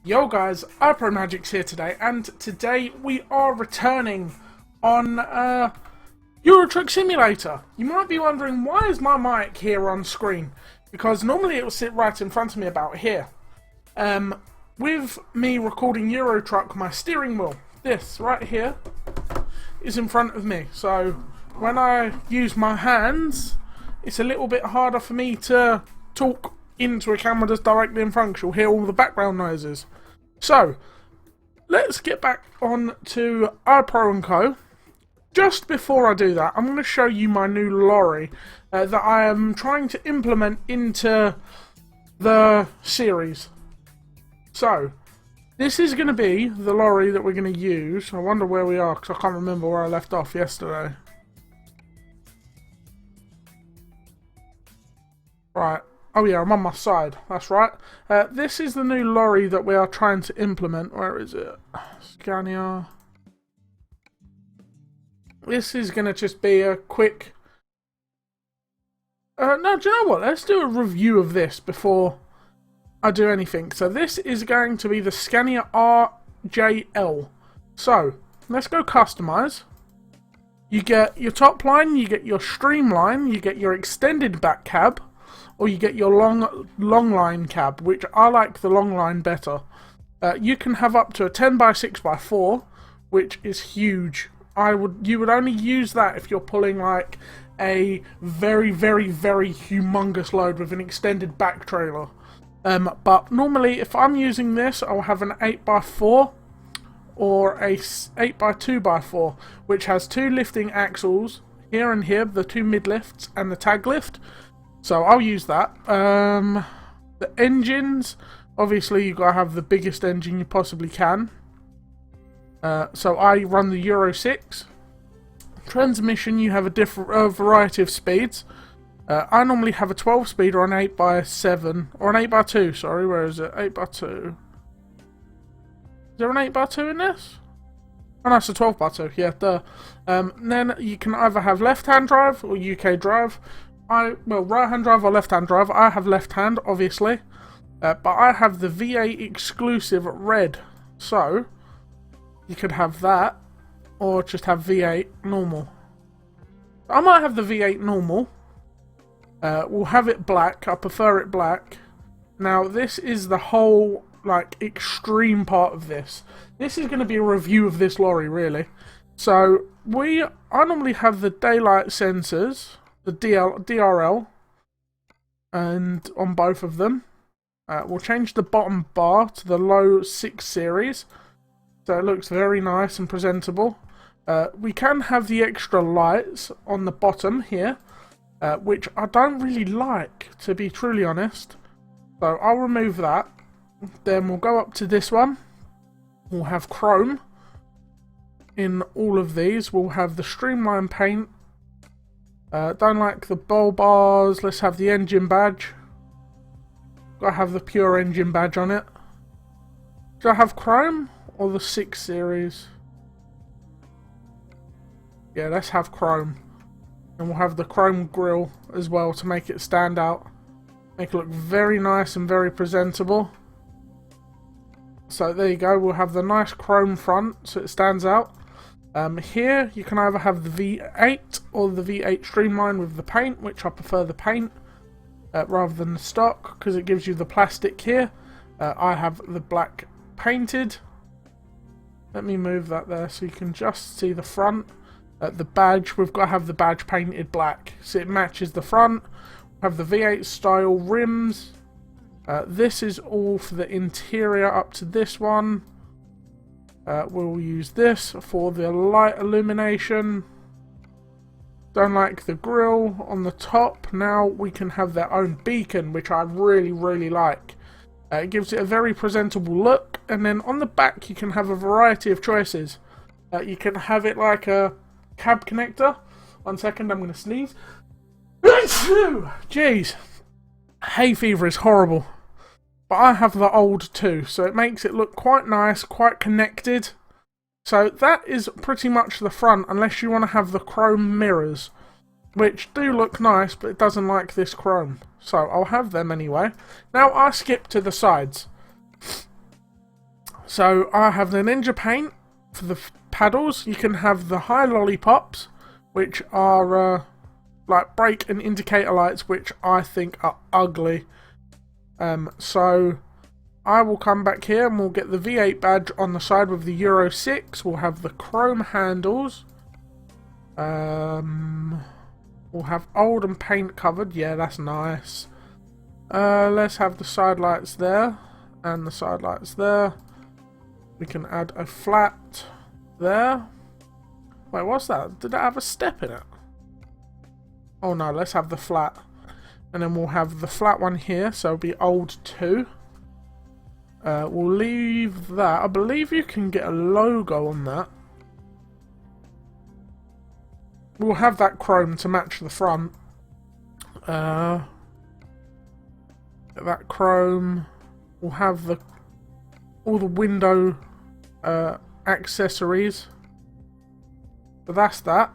Yo guys, IPromagixzz here today, and today we are returning on Euro Truck Simulator. You might be wondering, why is my mic here on screen? Because normally it will sit right in front of me about here. With me recording Euro Truck, my steering wheel, this right here, is in front of me. So when I use my hands, it's a little bit harder for me to talk into a camera that's directly in front. You'll hear all the background noises. So, let's get back on to iPro & Co. Just before I do that, I'm going to show you my new lorry that I am trying to implement into the series. So, this is going to be the lorry that we're going to use. I wonder where we are, because I can't remember where I left off yesterday. Right. Oh yeah, I'm on my side, that's right. This is the new lorry that we are trying to implement. Where is it? Scania. This is going to just be a quick... no, do you know what? Let's do a review of this before I do anything. So this is going to be the Scania RJL. So, let's go customize. You get your top line, you get your streamline, you get your extended back cab, or you get your long line cab, which I like the long line better. You can have up to a 10x6x4, which is huge. You would only use that if you're pulling like a very humongous load with an extended back trailer. But normally, if I'm using this, I'll have an 8x4 or a 8x2x4, which has two lifting axles here and here, the two mid lifts and the tag lift. So I'll use that. The engines, obviously you've got to have the biggest engine you possibly can. So I run the Euro 6. Transmission, you have a different variety of speeds. I normally have a 12-speed or an 8x7, or an 8x2, sorry, where is it? 8x2. Is there an 8x2 in this? Oh no, it's a 12x2, yeah, duh. Then you can either have left-hand drive or UK drive. Well, right-hand drive or left-hand drive. I have left-hand, obviously. But I have the V8 exclusive red. So, you could have that, or just have V8 normal. I might have the V8 normal. We'll have it black. I prefer it black. Now, this is the whole, like, extreme part of this. This is going to be a review of this lorry, really. So, I normally have the daylight sensors, the DRL, and on both of them. We'll change the bottom bar to the low 6 series, so it looks very nice and presentable. We can have the extra lights on the bottom here, which I don't really like, to be truly honest. So I'll remove that. Then we'll go up to this one. We'll have chrome in all of these. We'll have the streamline paint. Don't like the ball bars. Let's have the engine badge. Gotta have the pure engine badge on it. Do I have chrome or the 6 series? Yeah, let's have chrome. And we'll have the chrome grille as well to make it stand out. Make it look very nice and very presentable. So there you go. We'll have the nice chrome front so it stands out. Here you can either have the V8 or the V8 Streamline with the paint, which I prefer the paint rather than the stock, because it gives you the plastic here. I have the black painted. Let me move that there so you can just see the front. The badge, we've got to have the badge painted black so it matches the front. We have the V8 style rims. This is all for the interior up to this one. We'll use this for the light illumination. Don't like the grille on the top. Now we can have their own beacon, which I really like. It gives it a very presentable look. And then on the back you can have a variety of choices. You can have it like a cab connector. 1 second, I'm going to sneeze. Jeez. Hay fever is horrible. But I have the old too, so it makes it look quite nice, quite connected. So that is pretty much the front, unless you want to have the chrome mirrors, which do look nice, but it doesn't like this chrome. So I'll have them anyway. Now I skip to the sides. So I have the ninja paint for the paddles. You can have the high lollipops, which are like brake and indicator lights, which I think are ugly. So I will come back here and we'll get the V8 badge on the side with the Euro 6. We'll have the chrome handles. We'll have old and paint covered. Yeah, that's nice. Let's have the side lights there and the side lights there. We can add a flat there. Wait, what's that? Did it have a step in it? Oh no, let's have the flat. And then we'll have the flat one here, so it'll be old 2. We'll leave that. I believe you can get a logo on that. We'll have that chrome to match the front. That chrome. We'll have all the window accessories. But that's that.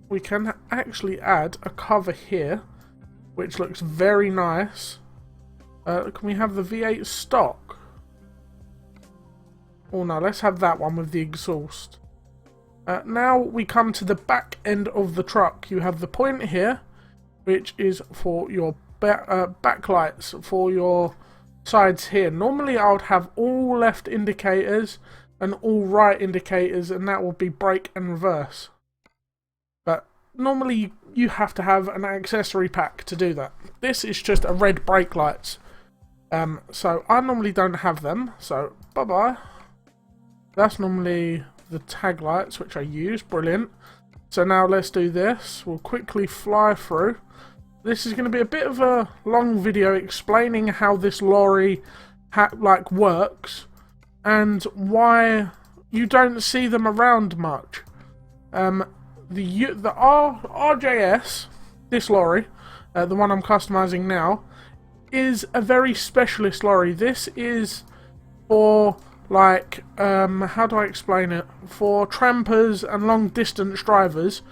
We can actually add a cover here, which looks very nice. Can we have the V8 stock? Oh no, let's have that one with the exhaust. Now we come to the back end of the truck. You have the point here, which is for your backlights for your sides here. Normally I would have all left indicators and all right indicators, and that would be brake and reverse. But normally you have to have an accessory pack to do that. This is just a red brake lights. So I normally don't have them, so bye bye. That's normally the tag lights which I use. Brilliant. So now let's do this. We'll quickly fly through. This is going to be a bit of a long video explaining how this lorry works and why you don't see them around much. The RJS, this lorry, the one I'm customizing now, is a very specialist lorry. This is for like, how do I explain it? For trampers and long distance drivers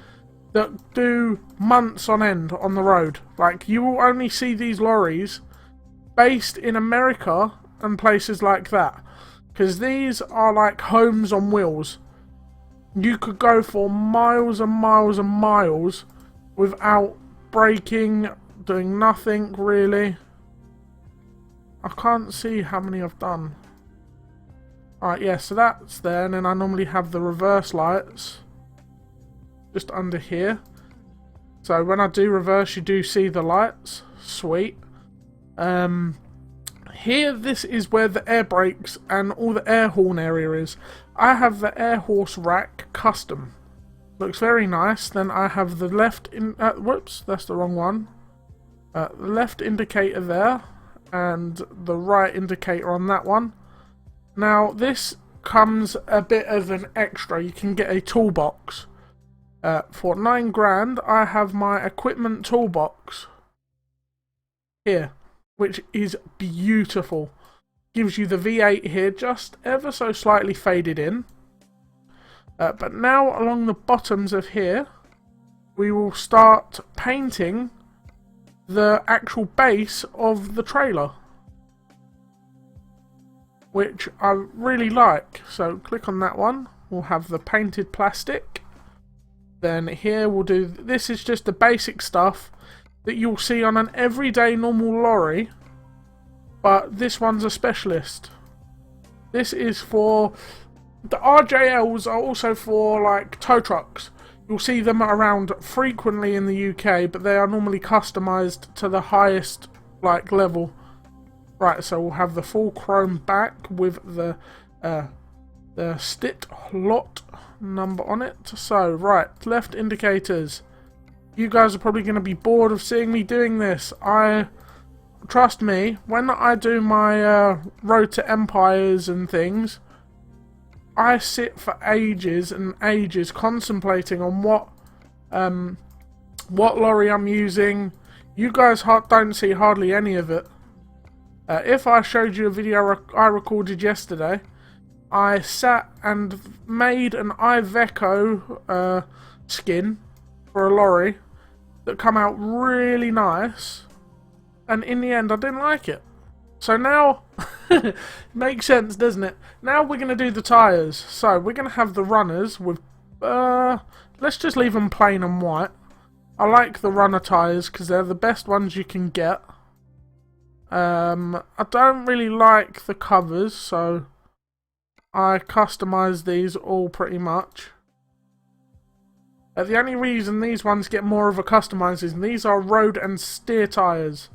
that do months on end on the road. Like, you will only see these lorries based in America and places like that. Because these are like homes on wheels. You could go for miles and miles and miles without braking, doing nothing really. I can't see how many I've done. Alright, yeah, so that's there, and then I normally have the reverse lights just under here. So when I do reverse, you do see the lights. Sweet. Here, this is where the air brakes and all the air horn area is. I have the air horse rack custom. Looks very nice. Then I have the whoops, that's the wrong one. Left indicator there, and the right indicator on that one. Now, this comes a bit of an extra. You can get a toolbox. For 9 grand, I have my equipment toolbox here, which is beautiful. Gives you the V8 here, just ever so slightly faded in. But now, along the bottoms of here, we will start painting the actual base of the trailer, which I really like. So click on that one. We'll have the painted plastic. Then here we'll do, this is just the basic stuff that you'll see on an everyday normal lorry, but this one's a specialist. This is for, the RJLs are also for like tow trucks. You'll see them around frequently in the UK, but they are normally customized to the highest like level. Right, so we'll have the full chrome back with the stit lot number on it. So, right, left indicators. You guys are probably going to be bored of seeing me doing this. Trust me, when I do my Road to Empires and things, I sit for ages and ages contemplating on what lorry I'm using. You guys don't see hardly any of it. If I showed you a video I recorded yesterday, I sat and made an Iveco skin for a lorry that come out really nice, and in the end I didn't like it. So now Makes sense, doesn't it? Now we're going to do the tyres. So we're going to have the runners with... let's just leave them plain and white. I like the runner tyres because they're the best ones you can get. I don't really like the covers, so I customise these all pretty much. The only reason these ones get more of a customise is these are road and steer tyres.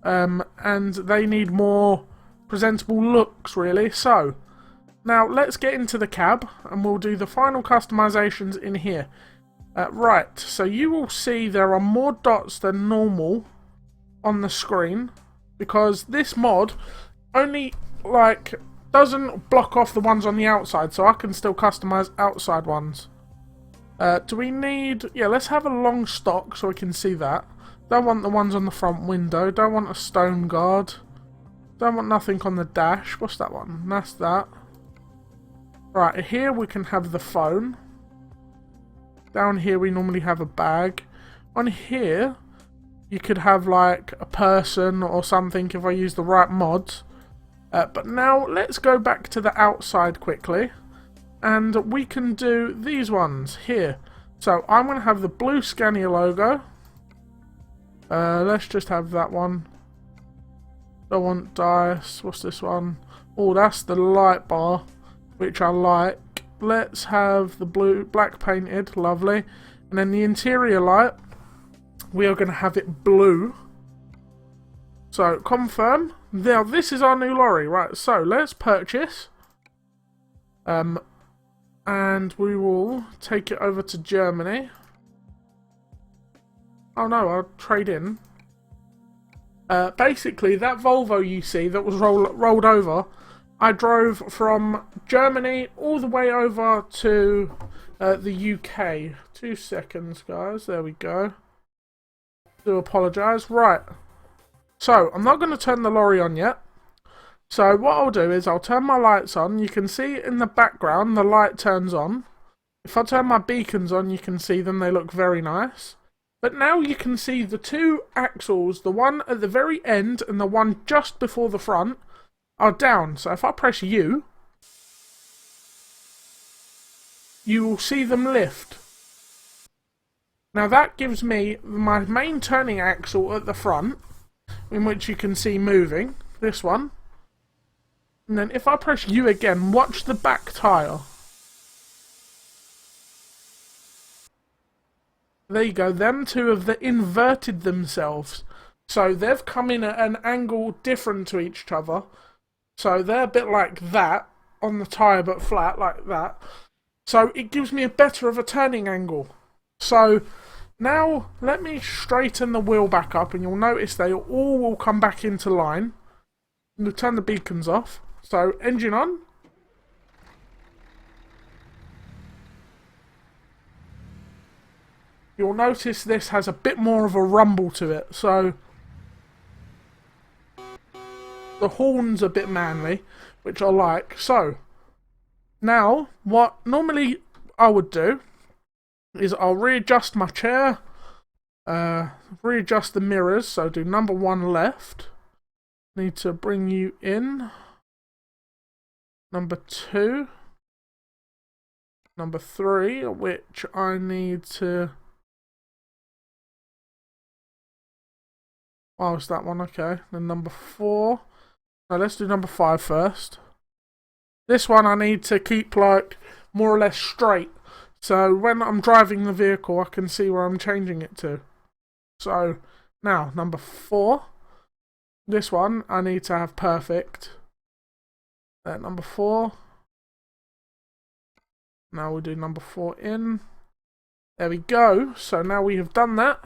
And they need more presentable looks, really. So, now let's get into the cab and we'll do the final customisations in here. Right, so you will see there are more dots than normal on the screen because this mod only, like, doesn't block off the ones on the outside, so I can still customise outside ones. Do we need... Yeah, let's have a long stock so we can see that. Don't want the ones on the front window. Don't want a stone guard. Don't want nothing on the dash. What's that one? That's that. Right, here we can have the phone. Down here we normally have a bag. On here, you could have like a person or something if I use the right mods. But now let's go back to the outside quickly. And we can do these ones here. So I'm going to have the blue Scania logo. Let's just have that one. Don't want dice. What's this one? Oh, that's the light bar, which I like. Let's have the black painted. Lovely. And then the interior light, we are going to have it blue. So, confirm. Now, this is our new lorry. Right, so let's purchase. And we will take it over to Germany. Oh no, I'll trade in. Basically, that Volvo you see that was rolled over, I drove from Germany all the way over to the UK. 2 seconds, guys. There we go. Do apologise. Right. So, I'm not going to turn the lorry on yet. So what I'll do is I'll turn my lights on. You can see in the background the light turns on. If I turn my beacons on, you can see them. They look very nice. But now you can see the two axles, the one at the very end and the one just before the front, are down. So if I press U, you will see them lift. Now that gives me my main turning axle at the front, in which you can see moving. This one. And then if I press U again, watch the back tyre. There you go, them two have inverted themselves. So they've come in at an angle different to each other. So they're a bit like that on the tyre but flat like that. So it gives me a better of a turning angle. So now let me straighten the wheel back up and you'll notice they all will come back into line. We'll turn the beacons off. So, engine on. You'll notice this has a bit more of a rumble to it, so the horn's a bit manly, which I like. So, now, what normally I would do is I'll readjust my chair, readjust the mirrors, so do number 1 left. Need to bring you in. Number 2, number 3, which I need to... Oh, it's that one, okay. Then number 4. Now let's do number 5 first. This one I need to keep, like, more or less straight. So when I'm driving the vehicle, I can see where I'm changing it to. So, now, number 4. This one I need to have perfect. Number 4. Now we'll do number 4 in. There we go. So now we have done that.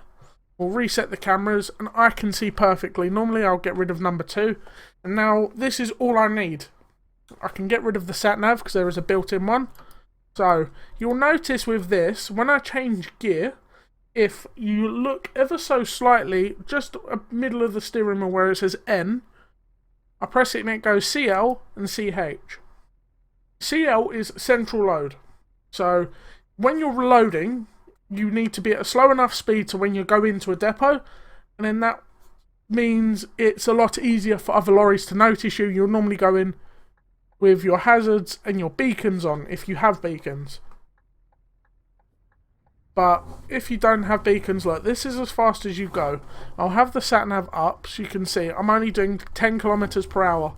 We'll reset the cameras and I can see perfectly. Normally I'll get rid of number 2. And now this is all I need. I can get rid of the sat-nav because there is a built-in one. So you'll notice with this, when I change gear, if you look ever so slightly, just middle of the steering wheel where it says N, I press it and it goes CL and CH. CL is central load. So when you're loading, you need to be at a slow enough speed to when you go into a depot, and then that means it's a lot easier for other lorries to notice you. You'll normally go in with your hazards and your beacons on, if you have beacons. But if you don't have beacons, look, this is as fast as you go. I'll have the sat-nav up so you can see I'm only doing 10 kilometers per hour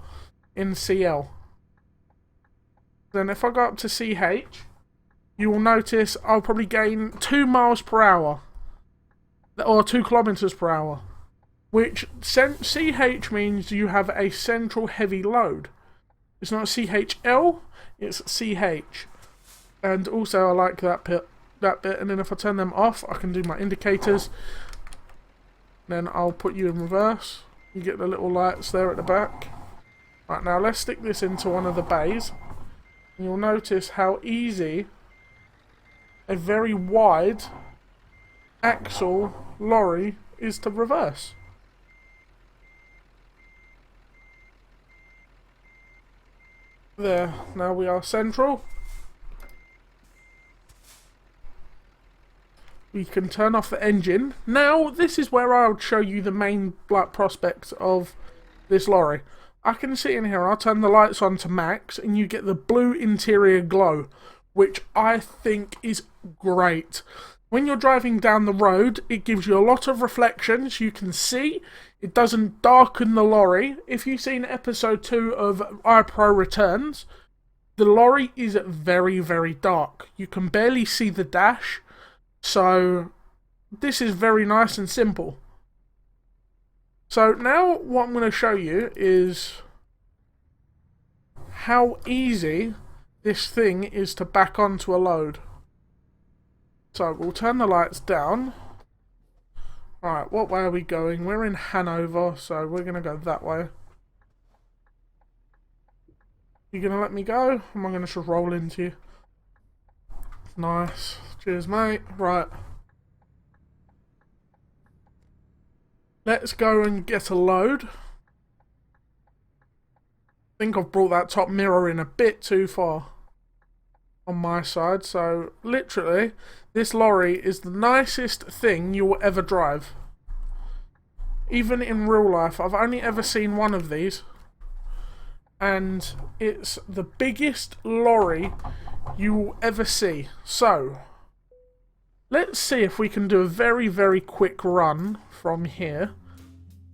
in CL. Then if I go up to CH, you will notice I'll probably gain 2 miles per hour. Or 2 kilometers per hour. Which CH means you have a central heavy load. It's not CHL, it's CH. And also I like that bit. And then if I turn them off, I can do my indicators. Then I'll put you in reverse. You get the little lights there at the back. Right, now let's stick this into one of the bays. And you'll notice how easy a very wide axle lorry is to reverse. There, now we are central. We can turn off the engine. Now, this is where I'll show you the main prospects of this lorry. I can sit in here, I'll turn the lights on to max, and you get the blue interior glow, which I think is great. When you're driving down the road, it gives you a lot of reflections. You can see it doesn't darken the lorry. If you've seen episode 2 of iPro Returns, the lorry is very, very dark. You can barely see the dash. So, this is very nice and simple. So, now what I'm going to show you is how easy this thing is to back onto a load. So, we'll turn the lights down. Alright, what way are we going? We're in Hanover, so we're going to go that way. You going to let me go? Or am I going to just roll into you? Nice. Cheers, mate. Right. Let's go and get a load. I think I've brought that top mirror in a bit too far on my side. So, literally, this lorry is the nicest thing you will ever drive. Even in real life, I've only ever seen one of these. And it's the biggest lorry you will ever see. So, let's see if we can do a very, very quick run from here.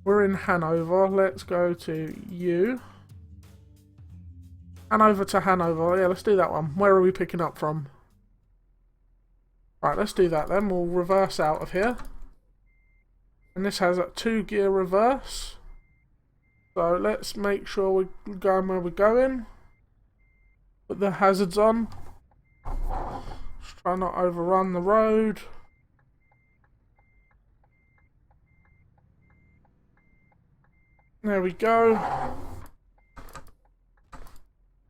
We're in Hanover. Let's go to you. Hanover to Hanover. Yeah, let's do that one. Where are we picking up from? Right, let's do that then. We'll reverse out of here. And this has a 2-gear reverse. So let's make sure we're going where we're going. Put the hazards on. Just try not to overrun the road. There we go.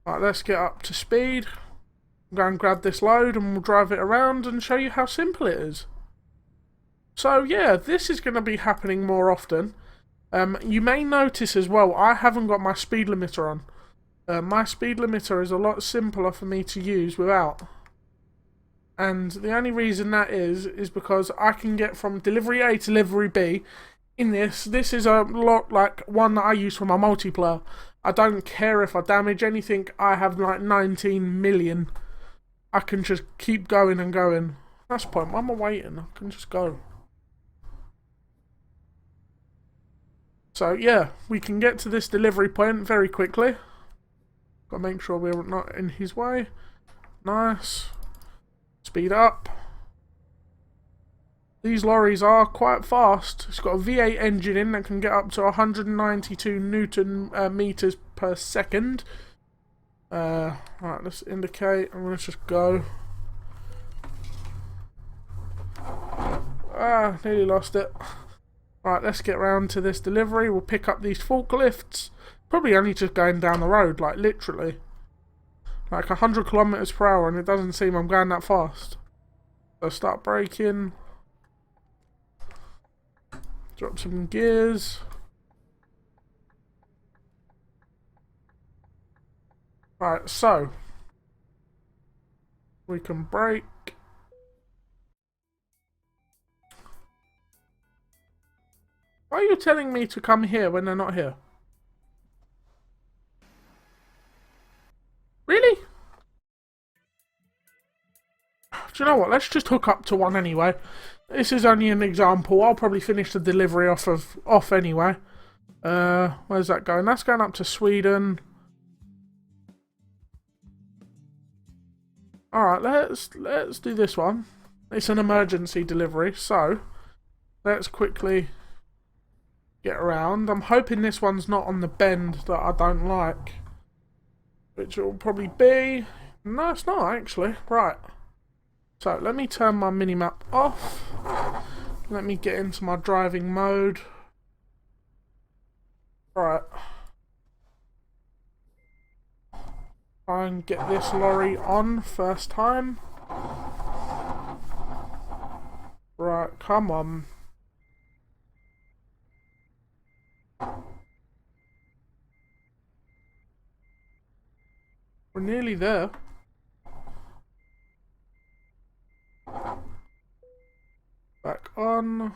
Right, let's get up to speed. Go and grab this load and we'll drive it around and show you how simple it is. So yeah, this is going to be happening more often. You may notice as well, I haven't got my speed limiter on. My speed limiter is a lot simpler for me to use without. And the only reason that is because I can get from delivery A to delivery B in this. This is a lot like one that I use for my multiplayer. I don't care if I damage anything. I have like 19 million. I can just keep going and going. That's the point. Why am I waiting? I can just go. So yeah, we can get to this delivery point very quickly. Got to make sure we're not in his way. Nice. Speed up. These lorries are quite fast. It's got a V8 engine in that can get up to 192 Newton meters per second. Right, let's indicate and let's just go. Ah, nearly lost it. Right, let's get round to this delivery. We'll pick up these forklifts. Probably only just going down the road, like literally. Like 100 kilometers per hour, and it doesn't seem I'm going that fast. So start braking. Drop some gears. Right, so we can brake. Why are you telling me to come here when they're not here? Really? Do you know what? Let's just hook up to one anyway. This is only an example. I'll probably finish the delivery off anyway. Where's that going? That's going up to Sweden. Alright, let's do this one. It's an emergency delivery, so let's quickly get around. I'm hoping this one's not on the bend that I don't like. Which it will probably be. No, it's not actually. Right. So let me turn my minimap off. Let me get into my driving mode. Right. Try and get this lorry on first time. Right, come on. We're nearly there. Back on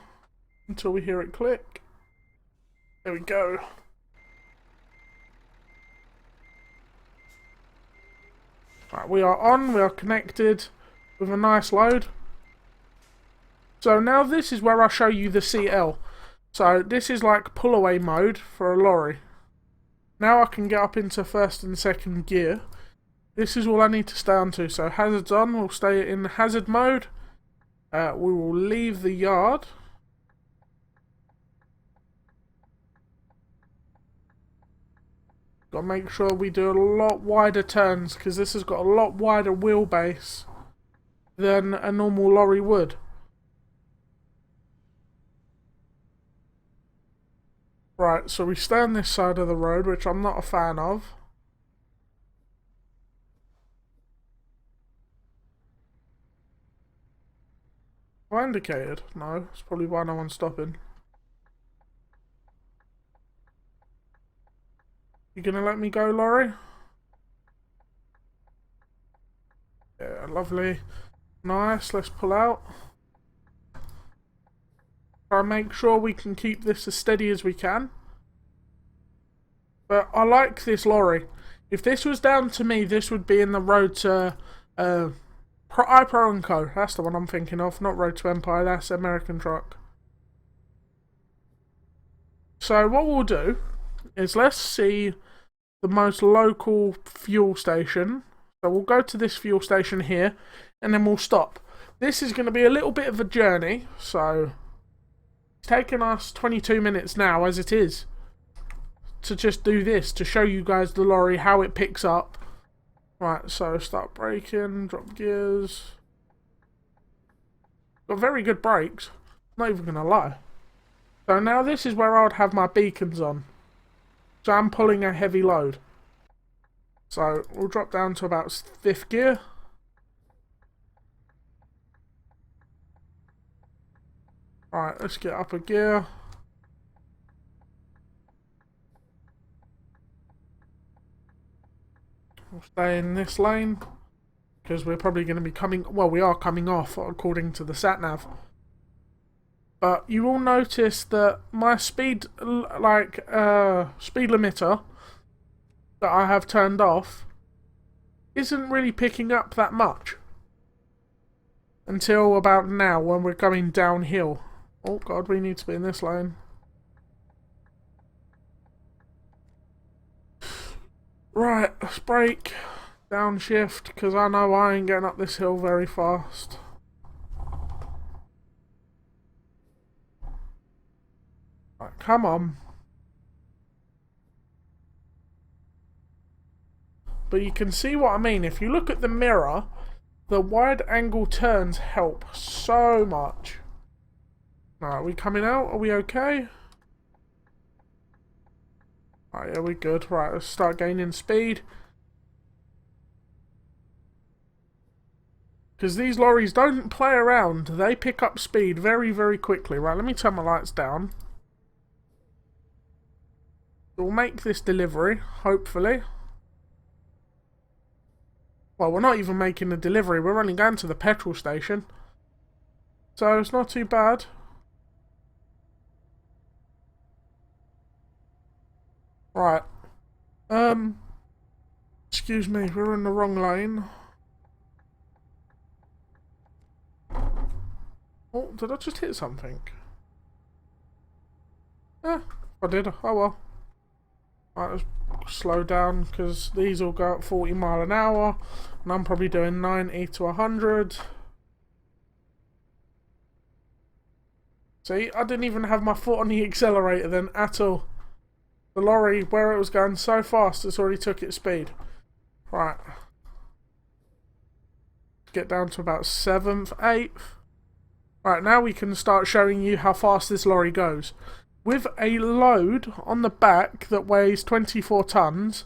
until we hear it click. There we go. Right, we are on, we are connected with a nice load. So now this is where I show you the CL. So this is like pull away mode for a lorry. Now I can get up into first and second gear. This is all I need to stay on to. So hazards on, we'll stay in hazard mode. We will leave the yard. Got to make sure we do a lot wider turns because this has got a lot wider wheelbase than a normal lorry would. Right, so we stay on this side of the road, which I'm not a fan of. Have I indicated? No, it's probably why no one's stopping. You gonna let me go, lorry? Yeah, lovely. Nice, let's pull out. Try and make sure we can keep this as steady as we can. But I like this lorry. If this was down to me, this would be in the road to IPromagixzz. That's the one I'm thinking of, not Road to Empire. That's American truck. So what we'll do is let's see the most local fuel station. So we'll go to this fuel station here, and then we'll stop. This is going to be a little bit of a journey, so it's taken us 22 minutes now, as it is, to just do this, to show you guys the lorry, how it picks up. Right, so start braking, drop gears. Got very good brakes, not even going to lie. So now this is where I would have my beacons on. So I'm pulling a heavy load. So we'll drop down to about 5th gear. Alright, let's get up a gear. We'll stay in this lane. Because we're probably going to be coming... Well, we are coming off according to the sat-nav. But you will notice that my speed, speed limiter that I have turned off isn't really picking up that much. Until about now when we're going downhill. Oh god, we need to be in this lane. Right, let's brake. Downshift, because I know I ain't getting up this hill very fast. Right, come on. But you can see what I mean. If you look at the mirror, the wide angle turns help so much. Alright, are we coming out? Are we okay? Alright, yeah, we're good. Right, let's start gaining speed. Because these lorries don't play around. They pick up speed very, very quickly. Right, let me turn my lights down. We'll make this delivery, hopefully. Well, we're not even making a delivery. We're only going to the petrol station. So it's not too bad. Right. Excuse me, we're in the wrong lane. Oh, did I just hit something? Yeah, I did. Oh well. Right, let's slow down because these all go at 40 mile an hour, and I'm probably doing 90 to 100. See, I didn't even have my foot on the accelerator then at all. The lorry, where it was going so fast, it's already took its speed. Right. Get down to about 7th, 8th. Right, now we can start showing you how fast this lorry goes. With a load on the back that weighs 24 tons,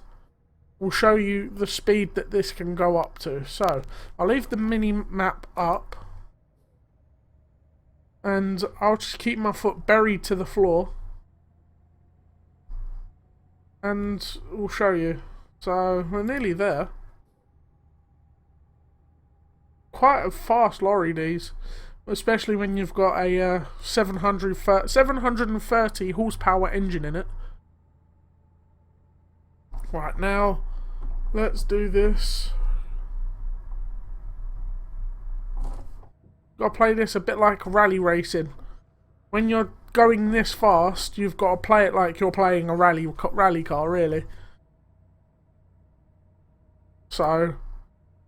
we'll show you the speed that this can go up to. So, I'll leave the mini map up. And I'll just keep my foot buried to the floor. And we'll show you. So, we're nearly there. Quite a fast lorry, these. Especially when you've got a 730 horsepower engine in it. Right, now, let's do this. Got to play this a bit like rally racing. When you're going this fast, you've got to play it like you're playing a rally car, really. So,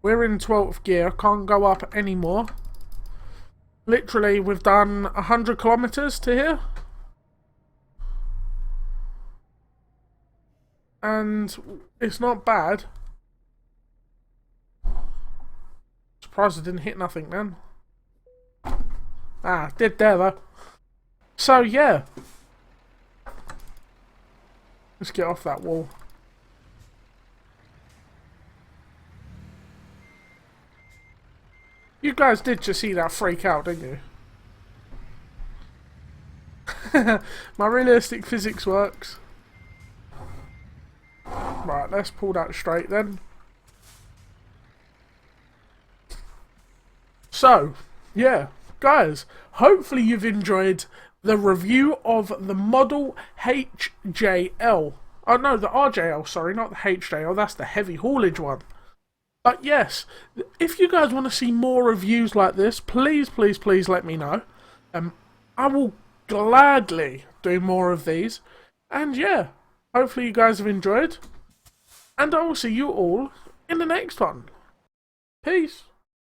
we're in 12th gear, can't go up anymore. Literally, we've done 100 kilometers to here. And it's not bad. Surprised I didn't hit nothing then. Ah, did there though. So yeah. Let's get off that wall. You guys did just see that freak out, didn't you? My realistic physics works. Right, let's pull that straight then. So, yeah, guys, hopefully you've enjoyed the review of the model HJL. Oh no, the RJL, sorry, not the HJL, that's the heavy haulage one. But yes, if you guys want to see more reviews like this, please, please, please let me know. I will gladly do more of these. And yeah, hopefully you guys have enjoyed. And I will see you all in the next one. Peace.